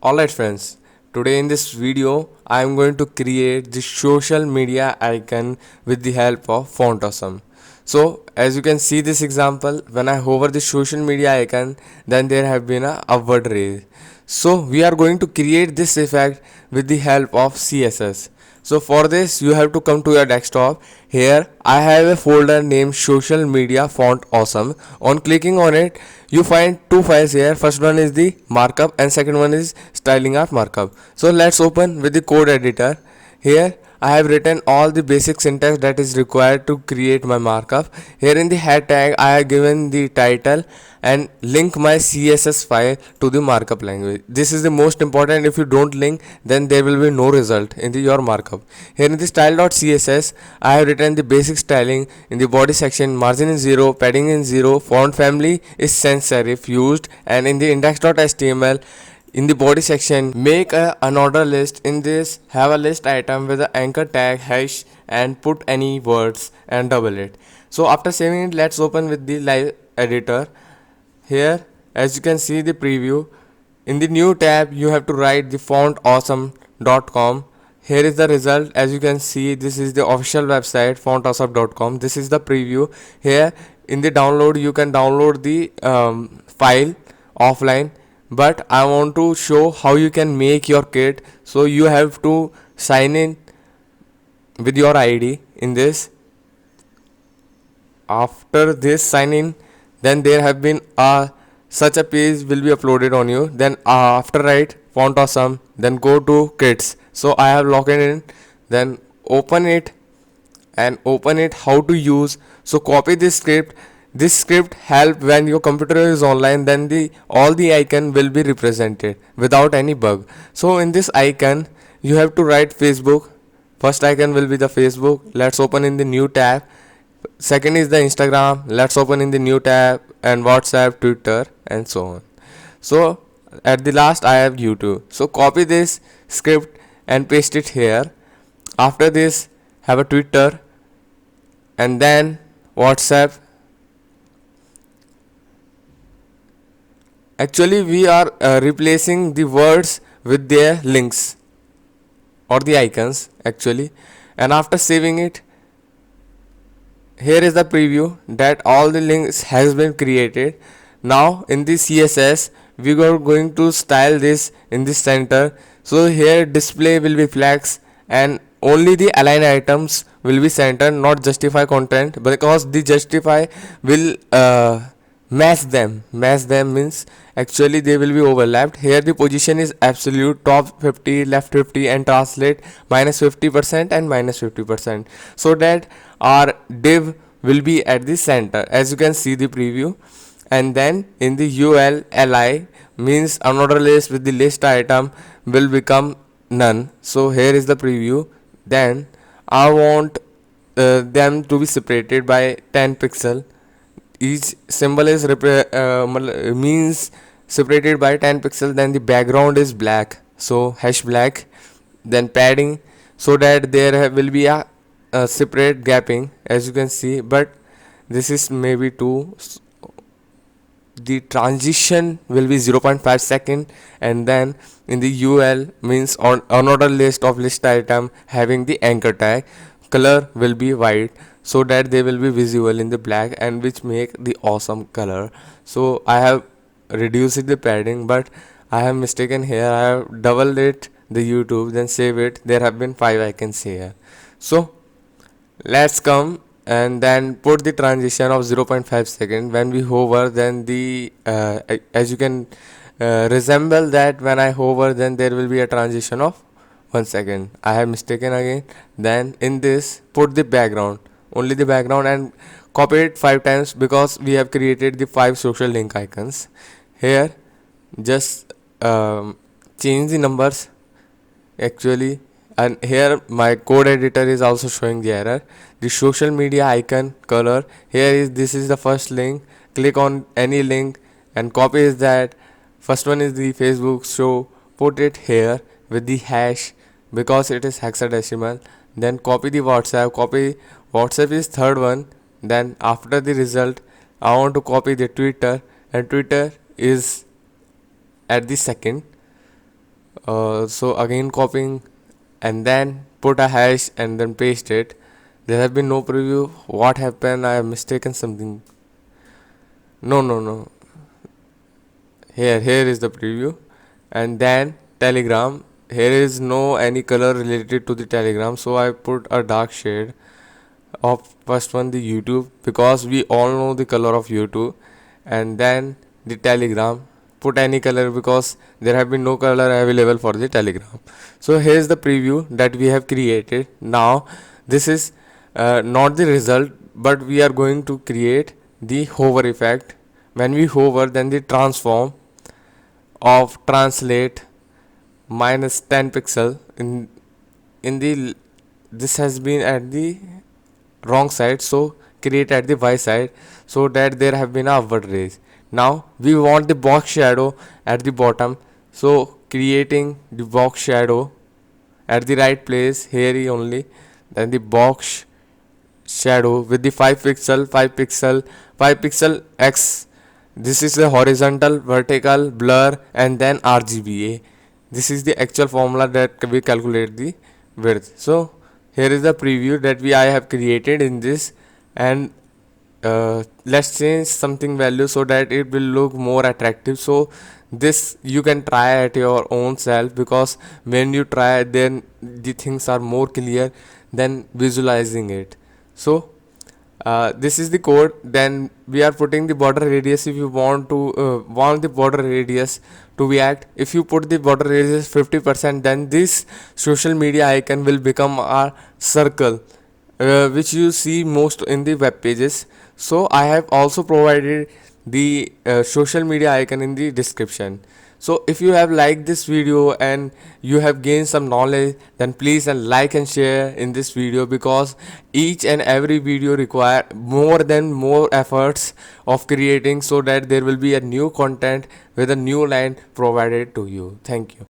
Alright friends, today in this video I am going to create the social media icon with the help of Font Awesome. So as you can see this example, when I hover the social media icon, then there have been a upward raise. So we are going to create this effect with the help of CSS. So for this you have to come to your desktop. Here I have a folder named social media font awesome. On clicking on it, you find two files here. First one is the markup and second one is styling art markup. So let's open with the code editor. Here I have written all the basic syntax that is required to create my markup. Here in the head tag I have given the title and link my CSS file to the markup language. This is the most important. If you don't link, then there will be no result in your markup. Here in the style.css I have written the basic styling. In the body section, margin is 0, padding is 0, font family is sans serif used, and in the index.html, in the body section, make a unordered list. In this, have a list item with the anchor tag hash and put any words and double it. So after saving it, let's open with the live editor. Here as you can see the preview, in the new tab you have to write the fontawesome.com. Here is the result. As you can see, this is the official website fontawesome.com. This is the preview. Here in the download you can download the file offline, but I want to show how you can make your kit. So you have to sign in with your ID in this. After this sign in, then there have been such a page will be uploaded on you. Then after write font awesome, then go to kits. So I have logged in, then open it and open it how to use. So copy this script. This script help when your computer is online, then the all the icon will be represented without any bug. So in this icon you have to write Facebook. First icon will be the Facebook. Let's open in the new tab. Second is the Instagram. Let's open in the new tab, and WhatsApp, Twitter, and so on. So at the last I have YouTube. So copy this script and paste it here. After this have a Twitter and then WhatsApp. Actually we are replacing the words with their links or the icons actually. And after saving it, here is the preview that all the links has been created. Now in the CSS we are going to style this in the center. So here display will be flex and only the align items will be centered, not justify content, because the justify will match them means actually they will be overlapped. Here the position is absolute, top 50, left 50, and translate -50% and -50%, so that our div will be at the center, as you can see the preview. And then in the ul li means another list with the list item will become none. So here is the preview. Then I want them to be separated by 10 pixel. Each symbol is means separated by 10 pixel. Then the background is black, so hash black. Then padding, so that there will be a separate gapping, as you can see, but this is maybe 2. The transition will be 0.5 second. And then in the ul means on another list of list item having the anchor tag, color will be white, so that they will be visible in the black, and which make the awesome color. So I have reduced the padding, but I have mistaken here. I have doubled it the YouTube, then save it. There have been 5 icons here. So let's come and then put the transition of 0.5 second. When we hover, then the as you can resemble that when I hover, then there will be a transition of 1 second. I have mistaken again. Then in this put the background, only the background, and copy it 5 times, because we have created the 5 social link icons. Here just change the numbers actually. And here my code editor is also showing the error. The social media icon color, here is, this is the first link. Click on any link and copy is that. First one is the Facebook, so put it here with the hash, because it is hexadecimal. Then copy the WhatsApp is third one. Then after the result I want to copy the Twitter, and Twitter is at the second. So again copying and then put a hash and then paste it. There have been no preview. What happened? I have mistaken something. No. Here is the preview, and then Telegram. Here is no any color related to the Telegram, so I put a dark shade of first one, the YouTube, because we all know the color of YouTube, and then the Telegram. Put any color because there have been no color available for the Telegram. So here is the preview that we have created. Now this is not the result, but we are going to create the hover effect. When we hover, then the transform of translate minus 10 pixel in the this has been at the wrong side, so create at the y side, so that there have been a upward raise. Now we want the box shadow at the bottom, so creating the box shadow at the right place here only, then the box shadow with the 5 pixel x. This is the horizontal, vertical, blur, and then RGBA. This is the actual formula that we calculate the width. So here is the preview that I have created in this, and let's change something value so that it will look more attractive. So this you can try at your own self, because when you try, then the things are more clear than visualizing it. So this is the code. Then we are putting the border radius. If you want to want the border radius to react, if you put the border radius 50%, then this social media icon will become a circle, which you see most in the web pages. So I have also provided the social media icon in the description. So if you have liked this video and you have gained some knowledge, then please like and share in this video, because each and every video require more efforts of creating, so that there will be a new content with a new line provided to you. Thank you.